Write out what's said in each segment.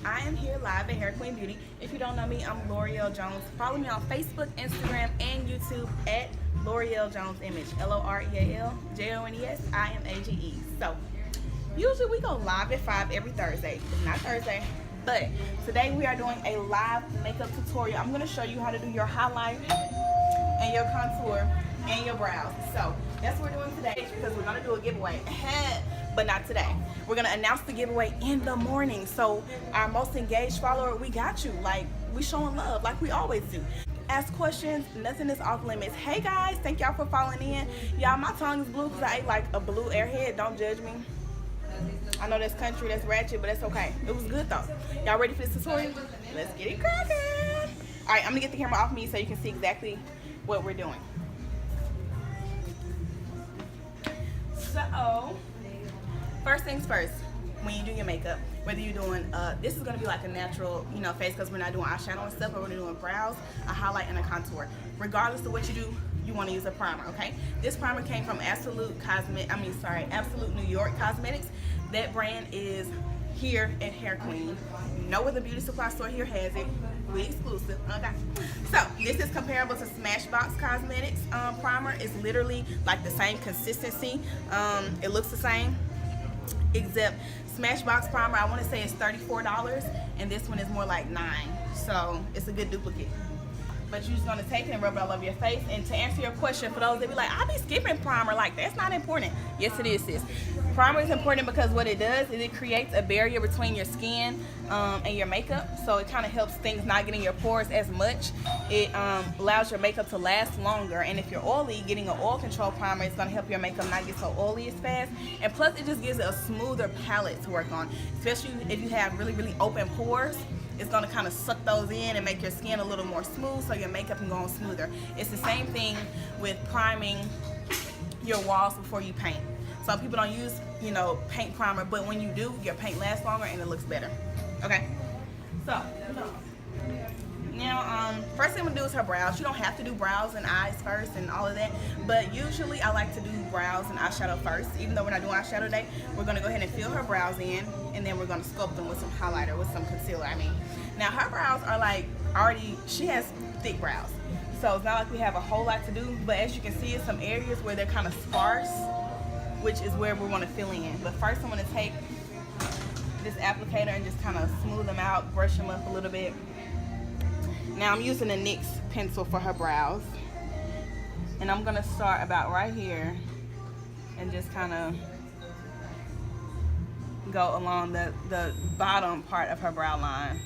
I am here live at Hair Queen Beauty. If you don't know me, I'm L'Oreal Jones. Follow me on Facebook, Instagram, and YouTube at L'Oreal Jones Image. LOREAL JONESIMAGE. So, usually we go live at 5 every Thursday. It's not Thursday, but today we are doing a live makeup tutorial. I'm going to show you how to do your highlight and your contour and your brows. So, that's what we're doing today because we're going to do a giveaway. But not today. We're gonna announce the giveaway in the morning. So our most engaged follower, we got you. Like, we showing love like we always do. Ask questions, nothing is off limits. Hey guys, thank y'all for following in. Y'all, my tongue is blue because I ate like a blue airhead. Don't judge me. I know that's country, that's ratchet, but that's okay. It was good though. Y'all ready for this tutorial? Let's get it cracking. All right, I'm gonna get the camera off me so you can see exactly what we're doing. So, first things first, when you do your makeup, whether you're doing, this is gonna be like a natural, face because we're not doing eyeshadow and stuff, but we're doing brows, a highlight, and a contour. Regardless of what you do, you wanna use a primer, okay? This primer came from Absolute New York Cosmetics. That brand is here at Hair Queen. No other beauty supply store here has it. We exclusive, okay? So, this is comparable to Smashbox Cosmetics primer. It's literally like the same consistency. It looks the same, except Smashbox primer, I want to say it's $34, and this one is more like $9. So it's a good duplicate. But you're just gonna take it and rub it all over your face. And to answer your question, for those that be like, I be skipping primer, like that's not important. Yes, it is, sis. Primer is important because what it does is it creates a barrier between your skin and your makeup. So it kind of helps things not get in your pores as much. It allows your makeup to last longer. And if you're oily, getting an oil control primer is gonna help your makeup not get so oily as fast. And plus, it just gives it a smoother palette to work on, especially if you have really, really open pores. It's gonna kind of suck those in and make your skin a little more smooth so your makeup can go on smoother. It's the same thing with priming your walls before you paint. Some people don't use, paint primer, but when you do, your paint lasts longer and it looks better. Okay? So, now, first thing I'm gonna do is her brows. You don't have to do brows and eyes first and all of that, but usually I like to do brows and eyeshadow first. Even though we're not doing eyeshadow today, we're gonna go ahead and fill her brows in, and then we're gonna sculpt them with some highlighter, with some concealer, Now her brows are like she has thick brows. So it's not like we have a whole lot to do, but as you can see, it's some areas where they're kind of sparse, which is where we wanna fill in. But first I'm gonna take this applicator and just kind of smooth them out, brush them up a little bit. Now I'm using a NYX pencil for her brows. And I'm gonna start about right here and just kind of go along the bottom part of her brow line.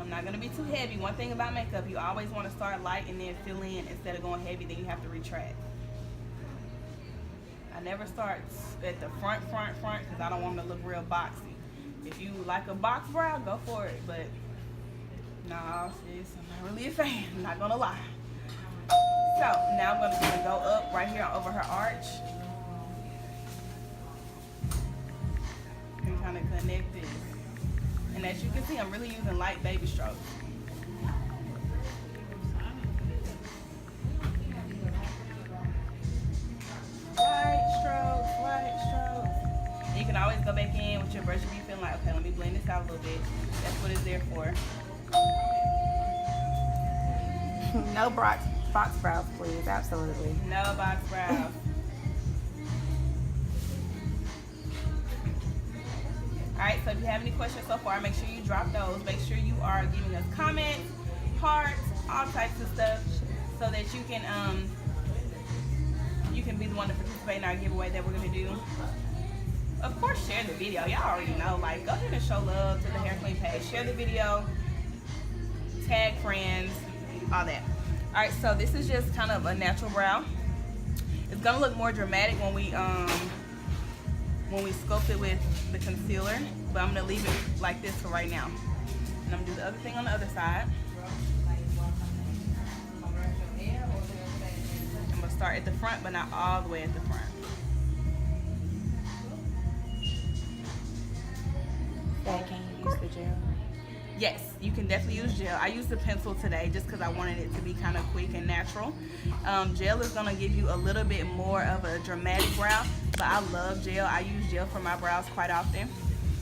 I'm not gonna be too heavy. One thing about makeup, you always wanna start light and then fill in instead of going heavy, then you have to retract. I never start at the front, because I don't want to look real boxy. If you like a box brow, go for it, but nah, sis, I'm not really a fan, I'm not gonna lie. So, now I'm gonna go up right here over her arch and kind of connect this. And as you can see, I'm really using light baby strokes. Light strokes. You can always go back in with your brush if you feel like, okay, let me blend this out a little bit. That's what it's there for. No box brows, please. Absolutely. No box brows. Alright, so if you have any questions so far, make sure you drop those. Make sure you are giving us comments, hearts, all types of stuff, so that you can be the one to participate in our giveaway that we're going to do. Of course, share the video. Y'all already know. Like, go ahead and show love to the Hair Queen page. Share the video, tag friends, all that. All right, so this is just kind of a natural brow. It's gonna look more dramatic when we sculpt it with the concealer, but I'm gonna leave it like this for right now. And I'm gonna do the other thing on the other side. I'm gonna start at the front, but not all the way at the front. Dad, can you use the gel? Yes, you can definitely use gel. I used the pencil today just because I wanted it to be kind of quick and natural. Gel is going to give you a little bit more of a dramatic brow, but I love gel. I use gel for my brows quite often.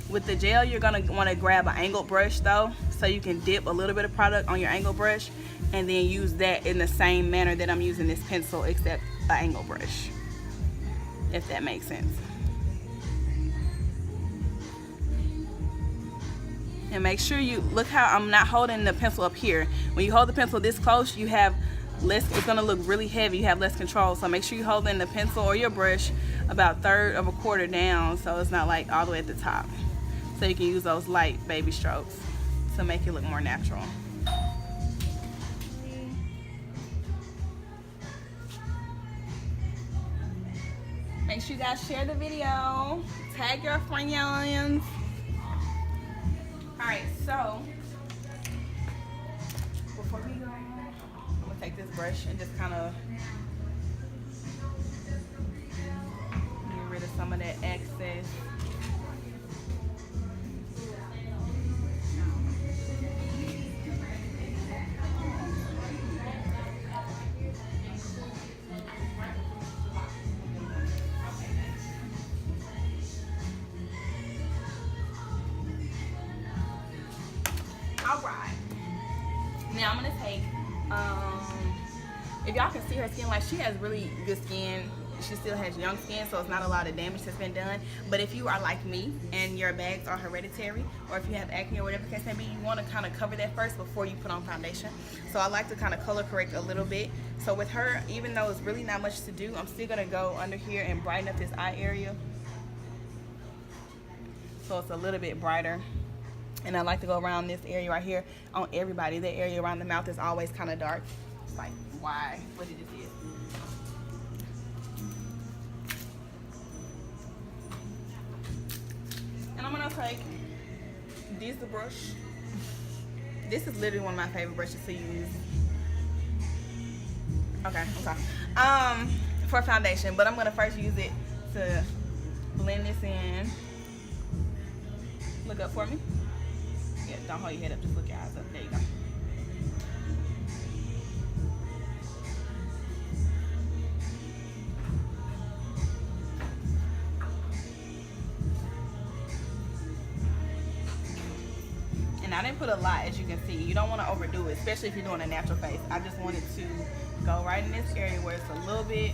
With the gel, you're going to want to grab an angled brush though, so you can dip a little bit of product on your angled brush and then use that in the same manner that I'm using this pencil, except an angled brush, if that makes sense. And make sure you look how I'm not holding the pencil up here. When you hold the pencil this close, you have less, it's gonna look really heavy, you have less control. So make sure you hold in the pencil or your brush about 1/3 of a quarter down, so it's not like all the way at the top. So you can use those light baby strokes to make it look more natural. Make sure you guys share the video, tag your friends. Alright, so before we go, I'm gonna take this brush and just kind of get rid of some of that excess. Now I'm gonna take, if y'all can see her skin, like she has really good skin. She still has young skin, so it's not a lot of damage that's been done. But if you are like me and your bags are hereditary, or if you have acne or whatever the case may be, you want to kind of cover that first before you put on foundation. So I like to kind of color correct a little bit. So with her, even though it's really not much to do, I'm still gonna go under here and brighten up this eye area, so it's a little bit brighter. And I like to go around this area right here on everybody. The area around the mouth is always kind of dark. It's like, why? What it just is. And I'm gonna take this brush. This is literally one of my favorite brushes to use. Okay, I'm sorry. For foundation, but I'm gonna first use it to blend this in. Look up for me. Yeah, don't hold your head up, just look your eyes up. There you go. And I didn't put a lot, as you can see. You don't want to overdo it, especially if you're doing a natural face. I just wanted to go right in this area where it's a little bit.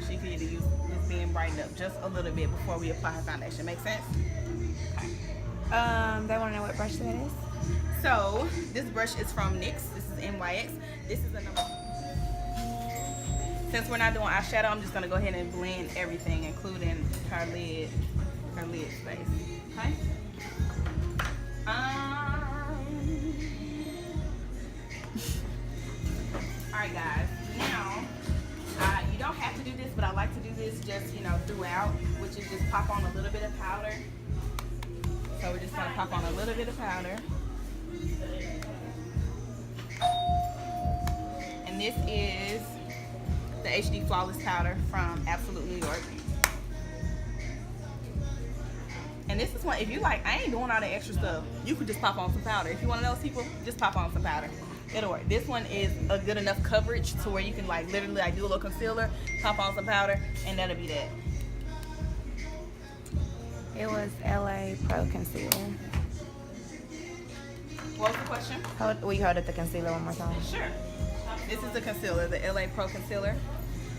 She could either use this being brightened up just a little bit before we apply her foundation. Make sense? Okay. They want to know what brush that is. So this brush is from NYX. This is NYX. This is a number. Since we're not doing eyeshadow, I'm just gonna go ahead and blend everything, including her lid space. Okay. Alright guys, now you don't have to do this, but I like to do this just, you know, throughout, which is just pop on a little bit of powder. So we're just gonna pop on a little bit of powder. And this is the HD Flawless powder from Absolute New York. And this is one, if you like, I ain't doing all the extra stuff, you could just pop on some powder. If you're one of those people, just pop on some powder. It'll work. This one is a good enough coverage to where you can like literally like do a little concealer, pop on some powder, and that'll be that. It was LA Pro Concealer. What was the question? Will you hold up the concealer one more time? Sure. This is the concealer, the LA Pro Concealer.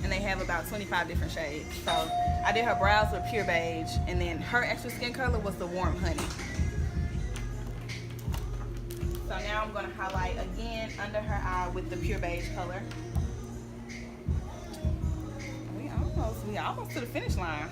And they have about 25 different shades. So I did her brows with Pure Beige, and then her extra skin color was the Warm Honey. So now I'm gonna highlight again under her eye with the Pure Beige color. We almost to the finish line.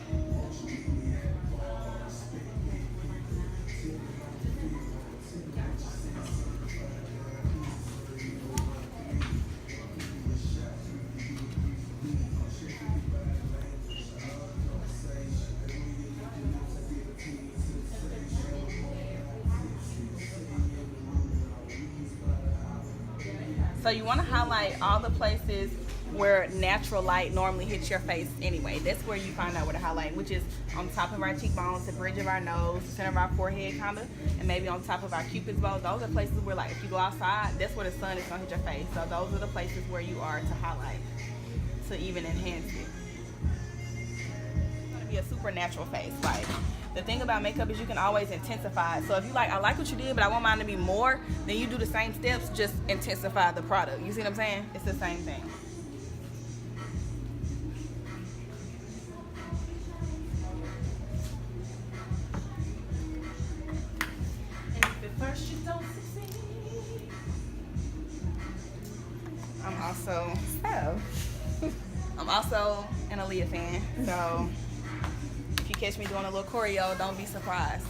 So you want to highlight all the places where natural light normally hits your face anyway. That's where you find out where the highlight, which is on top of our cheekbones, the bridge of our nose, the center of our forehead kind of, and maybe on top of our cupid's bow. Those are places where, like, if you go outside, that's where the sun is going to hit your face. So those are the places where you are to highlight, to even enhance it. It's going to be a supernatural face. Like, the thing about makeup is you can always intensify it. So if you like, I like what you did, but I want mine to be more, then you do the same steps, just intensify the product. You see what I'm saying? It's the same thing. And if at first you don't succeed, I'm also an Aaliyah fan. So if you catch me doing a little choreo, don't be surprised.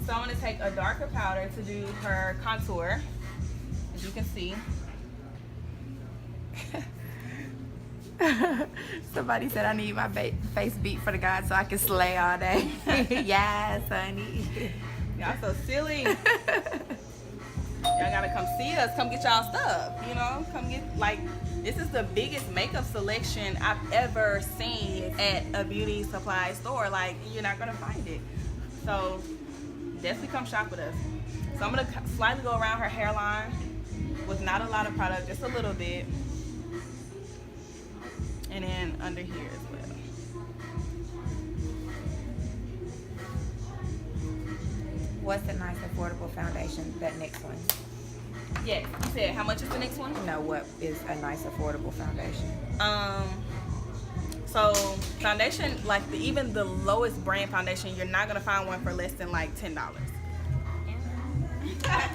So I'm going to take a darker powder to do her contour, as you can see. Somebody said I need my face beat for the God so I can slay all day. Yes, honey. Y'all so silly. Y'all gotta come see us. Come get y'all stuff. You know, come get, like, this is the biggest makeup selection I've ever seen at a beauty supply store. Like, you're not gonna find it. So definitely come shop with us. So I'm gonna slightly go around her hairline with not a lot of product, just a little bit. And then under here as well. What's a nice affordable foundation? That next one. Yeah, you said how much is the next one? No, what is a nice affordable foundation? So foundation, like even the lowest brand foundation, you're not gonna find one for less than like $10. Look at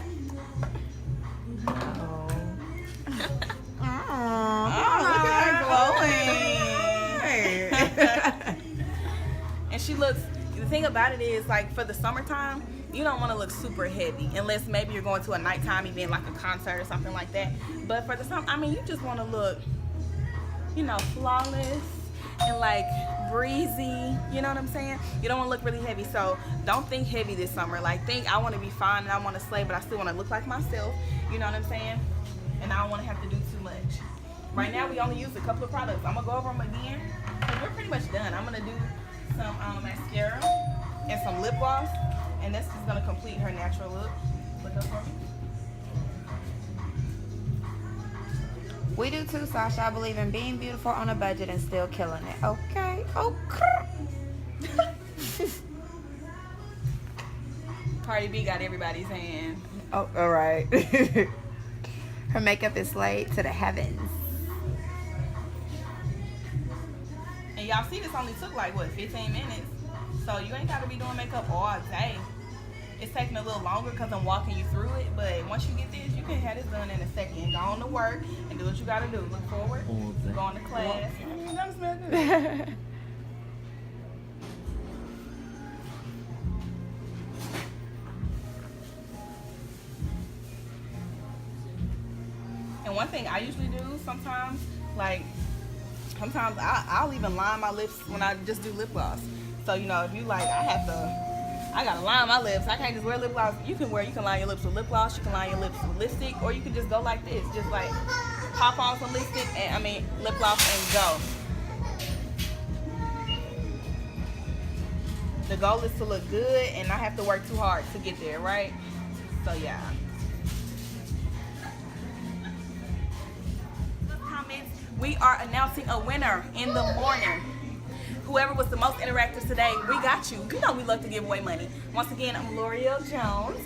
her glowing. And she looks, the thing about it is, like, for the summertime, you don't want to look super heavy unless maybe you're going to a nighttime event like a concert or something like that. But for the summer, I mean, you just want to look, you know, flawless and like breezy, you know what I'm saying? You don't want to look really heavy. So don't think heavy this summer. Like, think I want to be fine and I want to slay, but I still want to look like myself, you know what I'm saying? And I don't want to have to do too much. Right now we only use a couple of products. I'm gonna go over them again because we're pretty much done. I'm gonna do some mascara and some lip gloss, and this is gonna complete her natural look. Look up for me. We do too, Sasha. I believe in being beautiful on a budget and still killing it. Okay. Okay. Cardi B got everybody's hand. Oh, all right. Her makeup is slayed to the heavens. And y'all see this only took like, what, 15 minutes? So you ain't gotta be doing makeup all day. It's taking a little longer because I'm walking you through it, but once you get this, you can have this done in a second. Go on to work and do what you gotta do. Look forward, go on to class. That smells good. And one thing I usually do sometimes, like, sometimes I'll even line my lips when I just do lip gloss. So, you know, if you like, I gotta line my lips. I can't just wear lip gloss. You can line your lips with lip gloss. You can line your lips with lipstick, or you can just go like this. Just like pop on some lipstick and lip gloss and go. The goal is to look good and not have to work too hard to get there, right? So yeah. We are announcing a winner in the morning. Whoever was the most interactive today, we got you. You know we love to give away money. Once again, I'm L'Oreal Jones.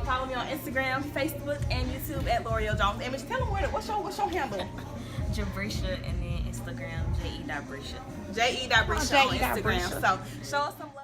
Follow me on Instagram, Facebook, and YouTube at L'Oreal Jones. Image, tell them what's your handle? Jabrisha, and then Instagram, je.brisha. je.brisha on Instagram. So show us some love.